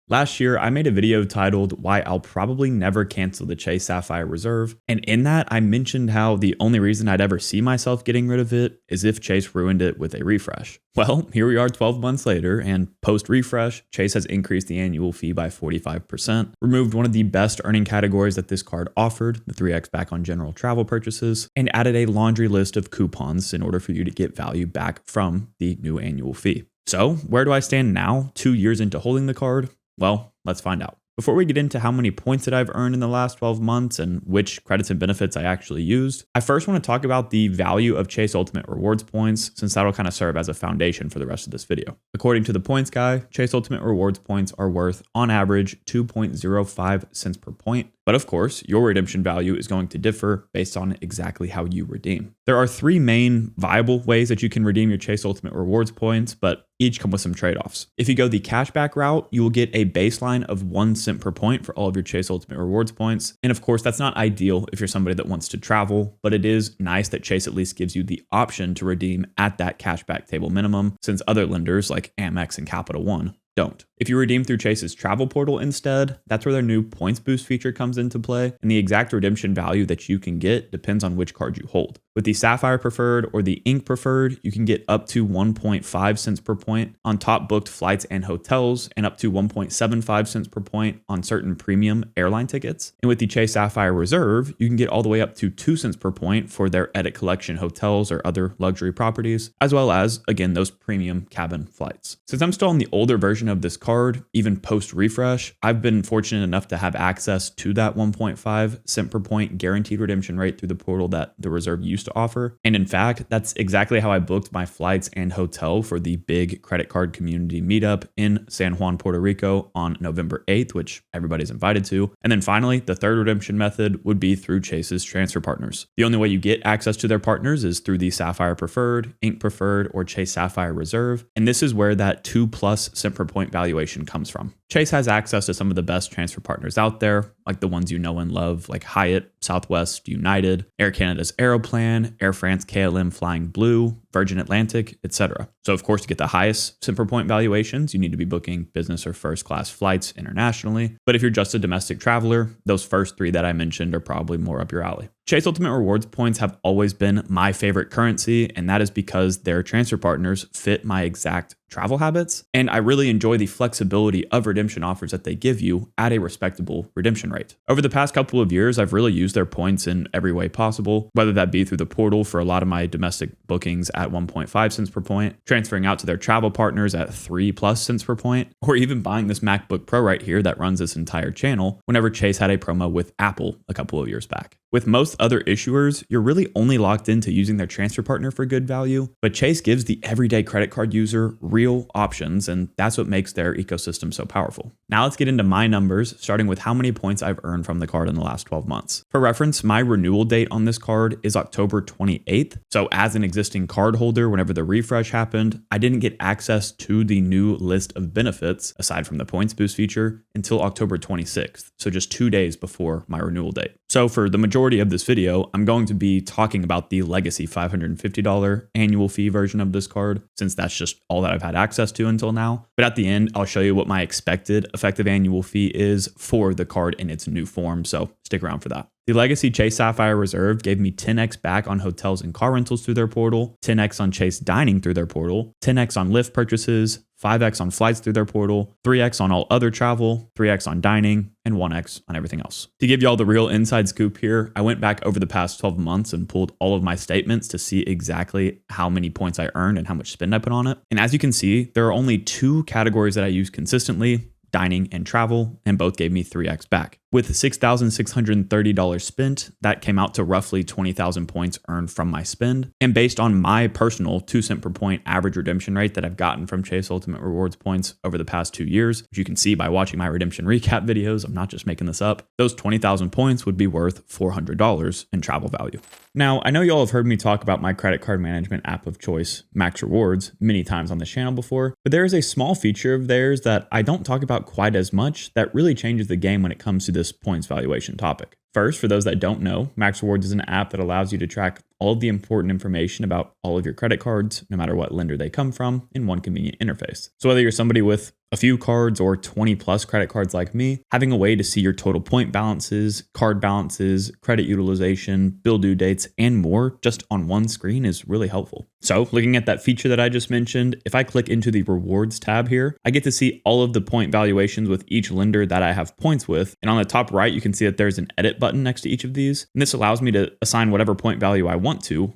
Last year, I made a video titled Why I'll Probably Never Cancel the Chase Sapphire Reserve, and in that, I mentioned how the only reason I'd ever see myself getting rid of it is if Chase ruined it with a refresh. Well, here we are 12 months later, and post-refresh, Chase has increased the annual fee by 45%, removed one of the best earning categories that this card offered, the 3x back on general travel purchases, and added a laundry list of coupons in order for you to get value back from the new annual fee. So, where do I stand now, 2 years into holding the card? Well, let's find out. Before we get into how many points that I've earned in the last 12 months and which credits and benefits I actually used, I first want to talk about the value of Chase Ultimate Rewards points, since that'll kind of serve as a foundation for the rest of this video. According to the points guy, Chase Ultimate Rewards points are worth, on average, 2.05 cents per point. But of course, your redemption value is going to differ based on exactly how you redeem. There are 3 main viable ways that you can redeem your Chase Ultimate Rewards points, but each come with some trade-offs. If you go the cashback route, you will get a baseline of 1 cent per point for all of your Chase Ultimate Rewards points. And of course, that's not ideal if you're somebody that wants to travel, but it is nice that Chase at least gives you the option to redeem at that cashback table minimum, since other lenders like Amex and Capital One don't. If you redeem through Chase's travel portal instead, that's where their new points boost feature comes into play, and the exact redemption value that you can get depends on which card you hold. With the Sapphire Preferred or the Ink Preferred, you can get up to 1.5 cents per point on top booked flights and hotels, and up to 1.75 cents per point on certain premium airline tickets. And with the Chase Sapphire Reserve, you can get all the way up to 2 cents per point for their Edit Collection hotels or other luxury properties, as well as, again, those premium cabin flights. Since I'm still on the older version of this card, even post-refresh, I've been fortunate enough to have access to that 1.5 cent per point guaranteed redemption rate through the portal that the Reserve used to offer. And in fact, that's exactly how I booked my flights and hotel for the big credit card community meetup in San Juan, Puerto Rico on November 8th, which everybody's invited to. And then finally, the third redemption method would be through Chase's transfer partners. The only way you get access to their partners is through the Sapphire Preferred, Ink Preferred, or Chase Sapphire Reserve. And this is where that 2+ cent per point valuation comes from. Chase has access to some of the best transfer partners out there, like the ones you know and love, like Hyatt, Southwest, United, Air Canada's Aeroplan, Air France KLM Flying Blue, Virgin Atlantic, etc. So of course, to get the highest cent per point valuations, you need to be booking business or first class flights internationally. But if you're just a domestic traveler, those first 3 that I mentioned are probably more up your alley. Chase Ultimate Rewards points have always been my favorite currency, and that is because their transfer partners fit my exact travel habits, and I really enjoy the flexibility of redemption offers that they give you at a respectable redemption rate. Over the past couple of years, I've really used their points in every way possible, whether that be through the portal for a lot of my domestic bookings at 1.5 cents per point, transferring out to their travel partners at 3+ cents per point, or even buying this MacBook Pro right here that runs this entire channel whenever Chase had a promo with Apple a couple of years back. With most other issuers, you're really only locked into using their transfer partner for good value, but Chase gives the everyday credit card user real options, and that's what makes their ecosystem so powerful. Now let's get into my numbers, starting with how many points I've earned from the card in the last 12 months. For reference, my renewal date on this card is October 28th, so as an existing card holder, whenever the refresh happened, I didn't get access to the new list of benefits, aside from the points boost feature, until October 26th, so just 2 days before my renewal date. So for the majority of this video, I'm going to be talking about the legacy $550 annual fee version of this card, since that's just all that I've had access to until now. But at the end, I'll show you what my expected effective annual fee is for the card in its new form, so stick around for that. The legacy Chase Sapphire Reserve gave me 10x back on hotels and car rentals through their portal, 10x on Chase dining through their portal, 10x on Lyft purchases, 5x on flights through their portal, 3x on all other travel, 3x on dining, and 1x on everything else. To give y'all the real inside scoop here, I went back over the past 12 months and pulled all of my statements to see exactly how many points I earned and how much spend I put on it. And as you can see, there are only 2 categories that I use consistently: dining and travel, and both gave me 3x back. With $6,630 spent, that came out to roughly 20,000 points earned from my spend. And based on my personal 2 cent per point average redemption rate that I've gotten from Chase Ultimate Rewards points over the past 2 years, which you can see by watching my redemption recap videos, I'm not just making this up, those 20,000 points would be worth $400 in travel value. Now, I know y'all have heard me talk about my credit card management app of choice, Max Rewards, many times on this channel before, but there is a small feature of theirs that I don't talk about quite as much that really changes the game when it comes to this points valuation topic. First, for those that don't know, Max Rewards is an app that allows you to track all of the important information about all of your credit cards, no matter what lender they come from, in one convenient interface. So whether you're somebody with a few cards or 20 plus credit cards like me, having a way to see your total point balances, card balances, credit utilization, bill due dates, and more just on one screen is really helpful. So looking at that feature that I just mentioned, if I click into the rewards tab here, I get to see all of the point valuations with each lender that I have points with. And on the top right, you can see that there's an edit button next to each of these. And this allows me to assign whatever point value I want to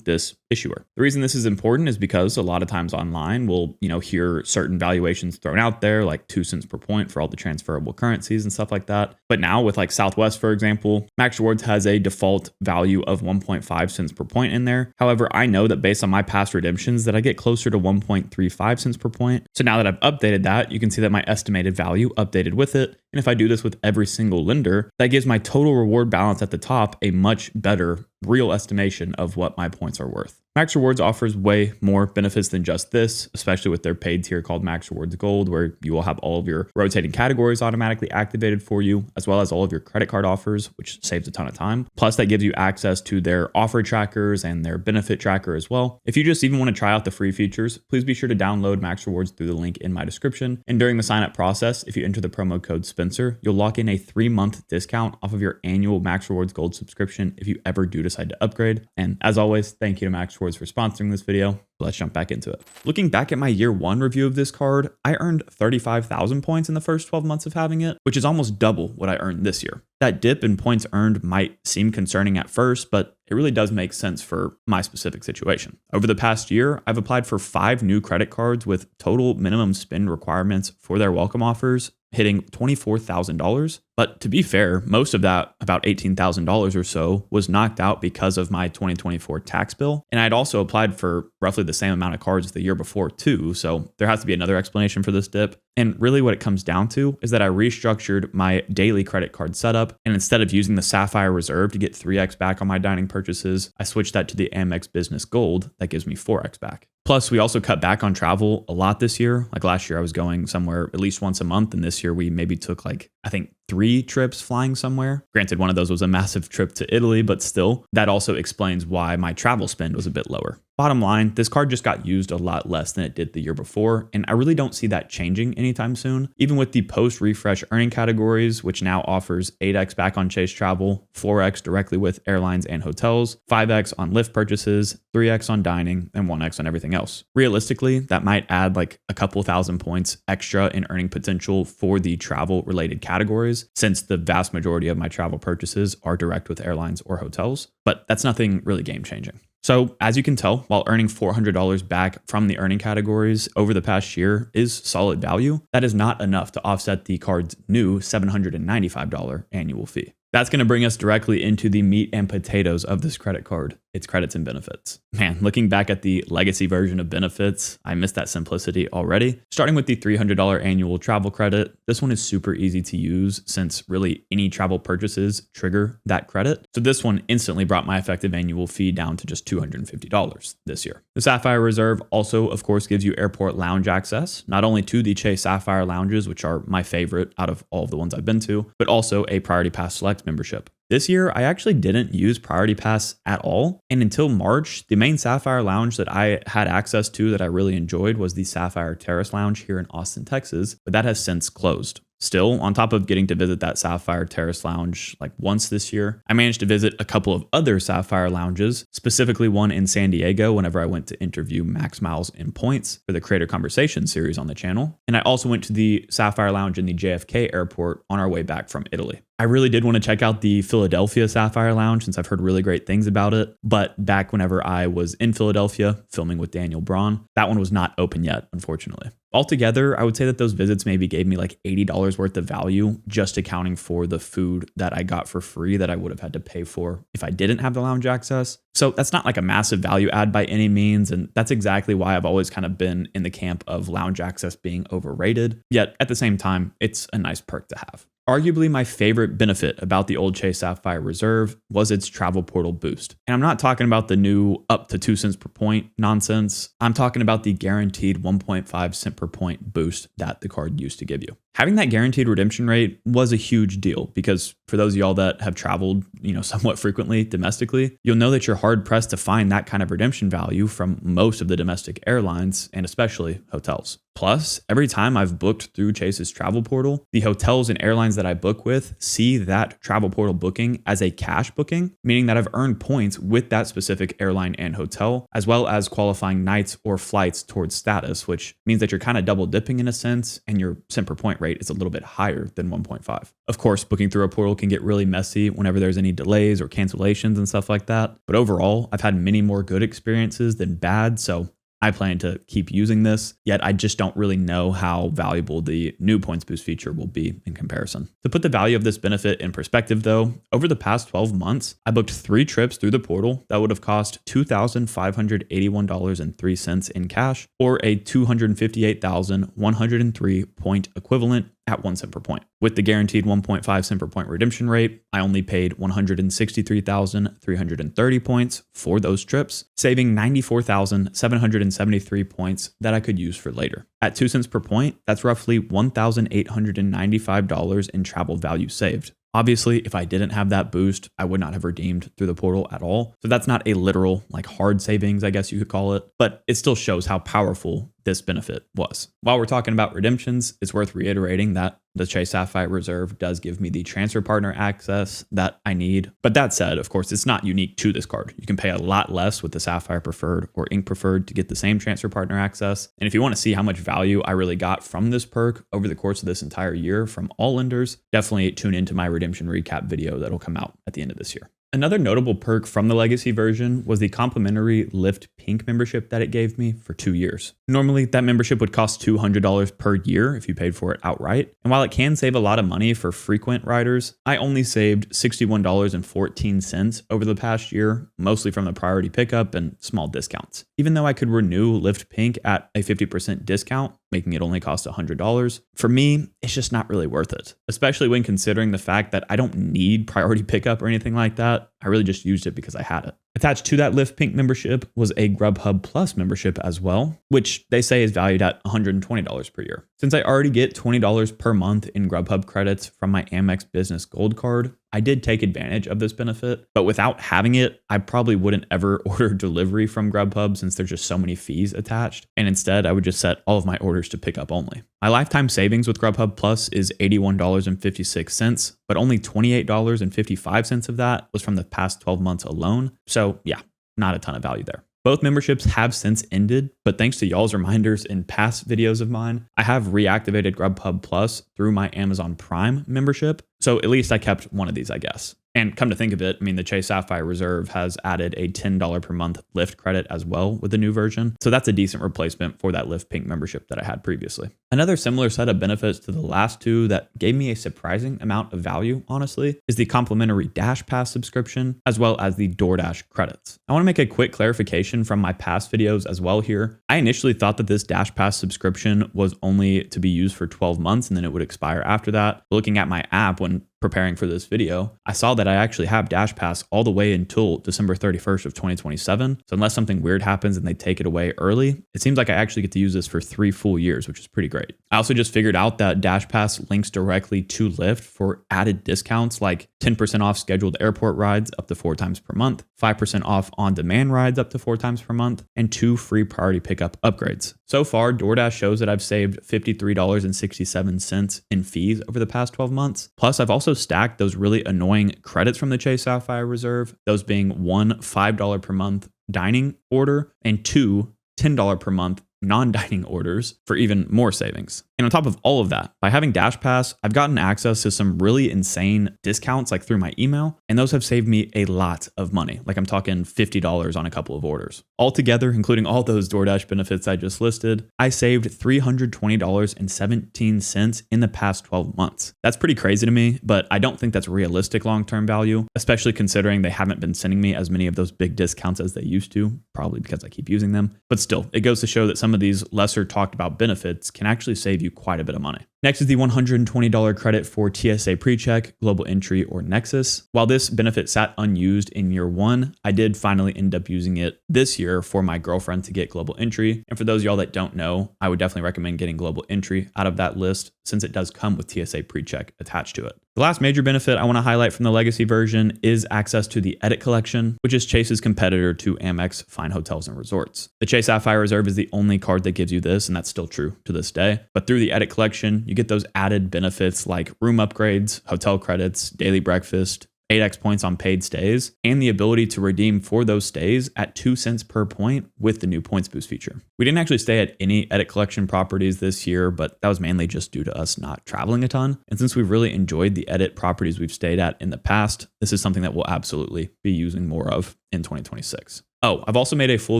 this issuer. The reason this is important is because a lot of times online we'll, hear certain valuations thrown out there, like 2 cents per point for all the transferable currencies and stuff like that. But now with like Southwest, for example, Max Rewards has a default value of 1.5 cents per point in there. However, I know that based on my past redemptions that I get closer to 1.35 cents per point. So now that I've updated that, you can see that my estimated value updated with it. And if I do this with every single lender, that gives my total reward balance at the top a much better real estimation of what my points are worth. Max Rewards offers way more benefits than just this, especially with their paid tier called Max Rewards Gold, where you will have all of your rotating categories automatically activated for you, as well as all of your credit card offers, which saves a ton of time. Plus, that gives you access to their offer trackers and their benefit tracker as well. If you just even want to try out the free features, please be sure to download Max Rewards through the link in my description. And during the sign-up process, if you enter the promo code Spencer, you'll lock in a 3-month discount off of your annual Max Rewards Gold subscription if you ever do decide to upgrade. And as always, thank you to Max Rewards for sponsoring this video. Let's jump back into it. Looking back at my year 1 review of this card, I earned 35,000 points in the first 12 months of having it, which is almost double what I earned this year. That dip in points earned might seem concerning at first, but it really does make sense for my specific situation. Over the past year, I've applied for 5 new credit cards with total minimum spend requirements for their welcome offers, hitting $24,000. But to be fair, most of that, about $18,000 or so, was knocked out because of my 2024 tax bill. And I'd also applied for roughly the same amount of cards the year before too. So there has to be another explanation for this dip. And really what it comes down to is that I restructured my daily credit card setup. And instead of using the Sapphire Reserve to get 3x back on my dining purchases, I switched that to the Amex Business Gold that gives me 4x back. Plus, we also cut back on travel a lot this year. Like last year, I was going somewhere at least once a month. And this year, we maybe took I think 3 trips flying somewhere. Granted, one of those was a massive trip to Italy, but still, that also explains why my travel spend was a bit lower. Bottom line, this card just got used a lot less than it did the year before, and I really don't see that changing anytime soon. Even with the post-refresh earning categories, which now offers 8x back on Chase travel, 4x directly with airlines and hotels, 5x on Lyft purchases, 3x on dining, and 1x on everything else. Realistically, that might add a couple thousand points extra in earning potential for the travel-related categories, since the vast majority of my travel purchases are direct with airlines or hotels, but that's nothing really game-changing. So as you can tell, while earning $400 back from the earning categories over the past year is solid value, that is not enough to offset the card's new $795 annual fee. That's going to bring us directly into the meat and potatoes of this credit card, its credits and benefits. Man, looking back at the legacy version of benefits, I missed that simplicity already. Starting with the $300 annual travel credit, this one is super easy to use since really any travel purchases trigger that credit. So this one instantly brought my effective annual fee down to just $250 this year. The Sapphire Reserve also, of course, gives you airport lounge access, not only to the Chase Sapphire lounges, which are my favorite out of all of the ones I've been to, but also a Priority Pass Select membership. This year, I actually didn't use Priority Pass at all. And until March, the main Sapphire Lounge that I had access to that I really enjoyed was the Sapphire Terrace Lounge here in Austin, Texas, but that has since closed. Still, on top of getting to visit that Sapphire Terrace Lounge once this year, I managed to visit a couple of other Sapphire Lounges, specifically one in San Diego whenever I went to interview Max Miles in Points for the Creator Conversation series on the channel. And I also went to the Sapphire Lounge in the JFK airport on our way back from Italy. I really did want to check out the Philadelphia Sapphire Lounge since I've heard really great things about it. But back whenever I was in Philadelphia filming with Daniel Braun, that one was not open yet, unfortunately. Altogether, I would say that those visits maybe gave me $80 worth of value, just accounting for the food that I got for free that I would have had to pay for if I didn't have the lounge access. So that's not a massive value add by any means. And that's exactly why I've always kind of been in the camp of lounge access being overrated. Yet at the same time, it's a nice perk to have. Arguably my favorite benefit about the old Chase Sapphire Reserve was its travel portal boost. And I'm not talking about the new up to 2 cents per point nonsense. I'm talking about the guaranteed 1.5 cent per point boost that the card used to give you. Having that guaranteed redemption rate was a huge deal because for those of y'all that have traveled, somewhat frequently domestically, you'll know that you're hard pressed to find that kind of redemption value from most of the domestic airlines and especially hotels. Plus, every time I've booked through Chase's travel portal, the hotels and airlines that I book with see that travel portal booking as a cash booking, meaning that I've earned points with that specific airline and hotel, as well as qualifying nights or flights towards status, which means that you're kind of double dipping in a sense, and your cent per point rate is a little bit higher than 1.5. Of course, booking through a portal can get really messy whenever there's any delays or cancellations and stuff like that. But overall, I've had many more good experiences than bad, so I plan to keep using this, yet I just don't really know how valuable the new points boost feature will be in comparison. To put the value of this benefit in perspective though, over the past 12 months, I booked 3 trips through the portal that would have cost $2,581.03 in cash, or a 258,103 point equivalent at 1 cent per point. With the guaranteed 1.5 cent per point redemption rate, I only paid 163,330 points for those trips, saving 94,773 points that I could use for later. At 2 cents per point, that's roughly $1,895 in travel value saved. Obviously, if I didn't have that boost, I would not have redeemed through the portal at all. So that's not a literal, hard savings, I guess you could call it, but it still shows how powerful this benefit was. While we're talking about redemptions, it's worth reiterating that the Chase Sapphire Reserve does give me the transfer partner access that I need. But that said, of course, it's not unique to this card. You can pay a lot less with the Sapphire Preferred or Ink Preferred to get the same transfer partner access. And if you want to see how much value I really got from this perk over the course of this entire year from all lenders, definitely tune into my redemption recap video that'll come out at the end of this year. Another notable perk from the Legacy version was the complimentary Lyft Pink membership that it gave me for 2 years. Normally, that membership would cost $200 per year if you paid for it outright. And while it can save a lot of money for frequent riders, I only saved $61.14 over the past year, mostly from the priority pickup and small discounts. Even though I could renew Lyft Pink at a 50% discount, making it only cost $100, for me, it's just not really worth it, especially when considering the fact that I don't need priority pickup or anything like that. I really just used it because I had it. Attached to that Lyft Pink membership was a Grubhub Plus membership as well, which they say is valued at $120 per year. Since I already get $20 per month in Grubhub credits from my Amex Business Gold card, I did take advantage of this benefit, but without having it, I probably wouldn't ever order delivery from Grubhub since there's just so many fees attached. And instead, I would just set all of my orders to pickup only. My lifetime savings with Grubhub Plus is $81.56, but only $28.55 of that was from the past 12 months alone. So yeah, not a ton of value there. Both memberships have since ended, but thanks to y'all's reminders in past videos of mine, I have reactivated Grubhub Plus through my Amazon Prime membership. So at least I kept one of these, I guess. And come to think of it, the Chase Sapphire Reserve has added a $10 per month Lyft credit as well with the new version. So that's a decent replacement for that Lyft Pink membership that I had previously. Another similar set of benefits to the last two that gave me a surprising amount of value, honestly, is the complimentary Dash Pass subscription, as well as the DoorDash credits. I want to make a quick clarification from my past videos as well here. I initially thought that this Dash Pass subscription was only to be used for 12 months and then it would expire after that. Looking at my app when preparing for this video, I saw that I actually have Dash Pass all the way until December 31st of 2027. So unless something weird happens and they take it away early, it seems like I actually get to use this for 3 full years, which is pretty great. I also just figured out that Dash Pass links directly to Lyft for added discounts like 10% off scheduled airport rides up to 4 times per month, 5% off on-demand rides up to 4 times per month, and 2 free priority pickup upgrades. So far, DoorDash shows that I've saved $53.67 in fees over the past 12 months. Plus, I've also stacked those really annoying credits from the Chase Sapphire Reserve, those being 1 $5 per month dining order and 2 $10 per month non-dining orders for even more savings. And on top of all of that, by having Dash Pass, I've gotten access to some really insane discounts through my email, and those have saved me a lot of money. I'm talking $50 on a couple of orders. Altogether, including all those DoorDash benefits I just listed, I saved $320.17 in the past 12 months. That's pretty crazy to me, but I don't think that's realistic long-term value, especially considering they haven't been sending me as many of those big discounts as they used to, probably because I keep using them. But still, it goes to show that some of these lesser talked about benefits can actually save you you quite a bit of money. Next is the $120 credit for TSA PreCheck, Global Entry, or Nexus. While this benefit sat unused in year one, I did finally end up using it this year for my girlfriend to get Global Entry. And for those of y'all that don't know, I would definitely recommend getting Global Entry out of that list since it does come with TSA PreCheck attached to it. The last major benefit I want to highlight from the legacy version is access to the Edit Collection, which is Chase's competitor to Amex Fine Hotels and Resorts. The Chase Sapphire Reserve is the only card that gives you this, and that's still true to this day. But through the Edit Collection, you get those added benefits like room upgrades, hotel credits, daily breakfast, 8x points on paid stays, and the ability to redeem for those stays at 2 cents per point with the new points boost feature. We didn't actually stay at any Edit Collection properties this year, but that was mainly just due to us not traveling a ton. And since we've really enjoyed the Edit properties we've stayed at in the past, this is something that we'll absolutely be using more of in 2026. Oh, I've also made a full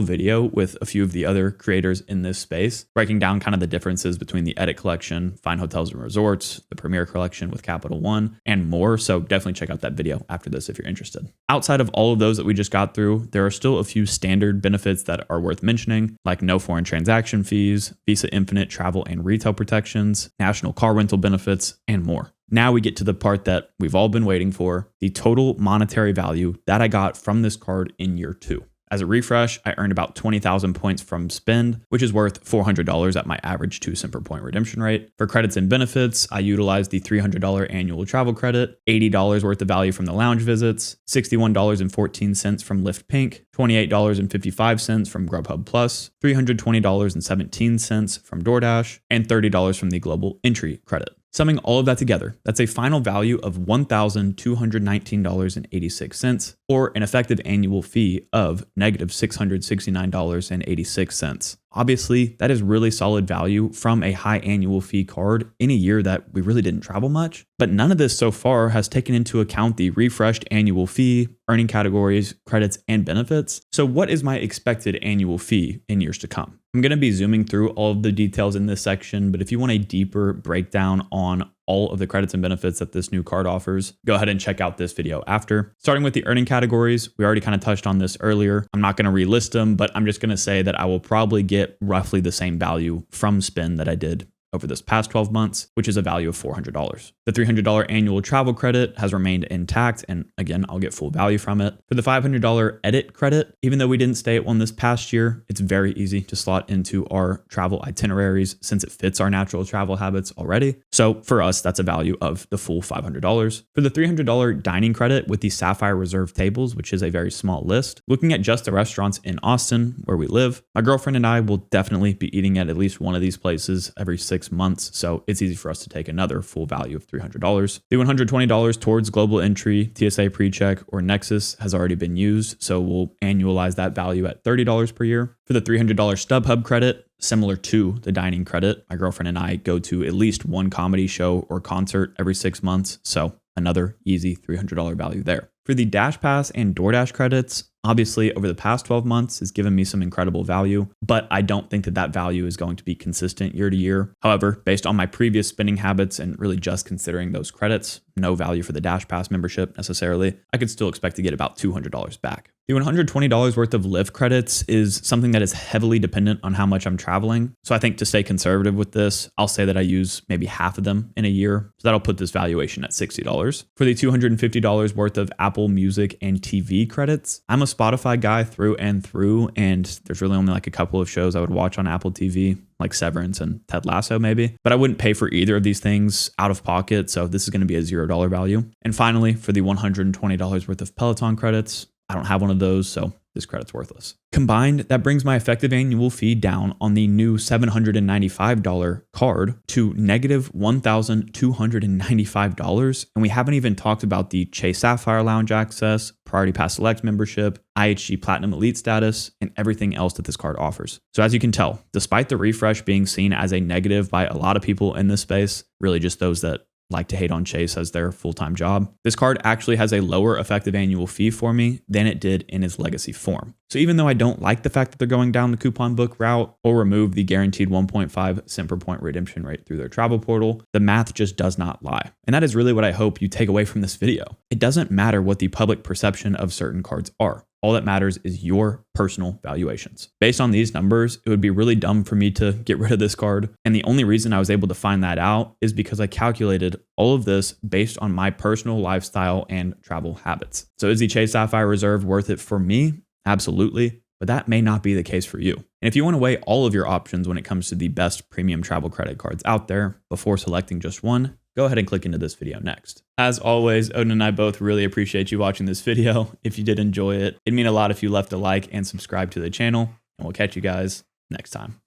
video with a few of the other creators in this space, breaking down kind of the differences between the Edit Collection, Fine Hotels and Resorts, the Premier Collection with Capital One, and more. So definitely check out that video after this if you're interested. Outside of all of those that we just got through, there are still a few standard benefits that are worth mentioning, like no foreign transaction fees, Visa Infinite travel and retail protections, national car rental benefits, and more. Now we get to the part that we've all been waiting for, the total monetary value that I got from this card in year two. As a refresh, I earned about 20,000 points from spend, which is worth $400 at my average 2 cent per point redemption rate. For credits and benefits, I utilized the $300 annual travel credit, $80 worth of value from the lounge visits, $61.14 from Lyft Pink, $28.55 from Grubhub Plus, $320.17 from DoorDash, and $30 from the Global Entry credit. Summing all of that together, that's a final value of $1,219.86, or an effective annual fee of negative $669.86. Obviously, that is really solid value from a high annual fee card in a year that we really didn't travel much. But none of this so far has taken into account the refreshed annual fee, earning categories, credits, and benefits. So what is my expected annual fee in years to come? I'm going to be zooming through all of the details in this section, but if you want a deeper breakdown on all of the credits and benefits that this new card offers, go ahead and check out this video after. Starting with the earning categories, we already kind of touched on this earlier. I'm not going to relist them, but I'm just going to say that I will probably get roughly the same value from spend that I did over this past 12 months, which is a value of $400. The $300 annual travel credit has remained intact, and again, I'll get full value from it. For the $500 edit credit, even though we didn't stay at one this past year, it's very easy to slot into our travel itineraries since it fits our natural travel habits already. So for us, that's a value of the full $500. For the $300 dining credit with the Sapphire Reserve tables, which is a very small list, looking at just the restaurants in Austin where we live, my girlfriend and I will definitely be eating at least one of these places every 6 months, so it's easy for us to take another full value of $300. The $120 towards Global Entry, TSA PreCheck, or Nexus has already been used, so we'll annualize that value at $30 per year. For the $300 StubHub credit, similar to the dining credit, my girlfriend and I go to at least one comedy show or concert every 6 months, so another easy $300 value there. For the Dash Pass and DoorDash credits, obviously over the past 12 months has given me some incredible value, but I don't think that that value is going to be consistent year to year. However, based on my previous spending habits and really just considering those credits, no value for the Dash Pass membership necessarily, I could still expect to get about $200 back. The $120 worth of Lyft credits is something that is heavily dependent on how much I'm traveling. So I think to stay conservative with this, I'll say that I use maybe half of them in a year. So that'll put this valuation at $60. For the $250 worth of Apple Music and TV credits, I'm a Spotify guy through and through, and there's really only like a couple of shows I would watch on Apple TV, like Severance and Ted Lasso maybe, but I wouldn't pay for either of these things out of pocket. So this is going to be a $0 value. And finally, for the $120 worth of Peloton credits, I don't have one of those, so this credit's worthless. Combined, that brings my effective annual fee down on the new $795 card to negative $1,295. And we haven't even talked about the Chase Sapphire Lounge access, Priority Pass Select membership, IHG Platinum Elite status, and everything else that this card offers. So as you can tell, despite the refresh being seen as a negative by a lot of people in this space, really just those that like to hate on Chase as their full-time job, this card actually has a lower effective annual fee for me than it did in its legacy form. So even though I don't like the fact that they're going down the coupon book route or remove the guaranteed 1.5 cent per point redemption rate through their travel portal, the math just does not lie. And that is really what I hope you take away from this video. It doesn't matter what the public perception of certain cards are. All that matters is your personal valuations. Based on these numbers, it would be really dumb for me to get rid of this card. And the only reason I was able to find that out is because I calculated all of this based on my personal lifestyle and travel habits. So is the Chase Sapphire Reserve worth it for me? Absolutely. But that may not be the case for you. And if you want to weigh all of your options when it comes to the best premium travel credit cards out there before selecting just one, go ahead and click into this video next. As always, Odin and I both really appreciate you watching this video. If you did enjoy it, it'd mean a lot if you left a like and subscribe to the channel, and we'll catch you guys next time.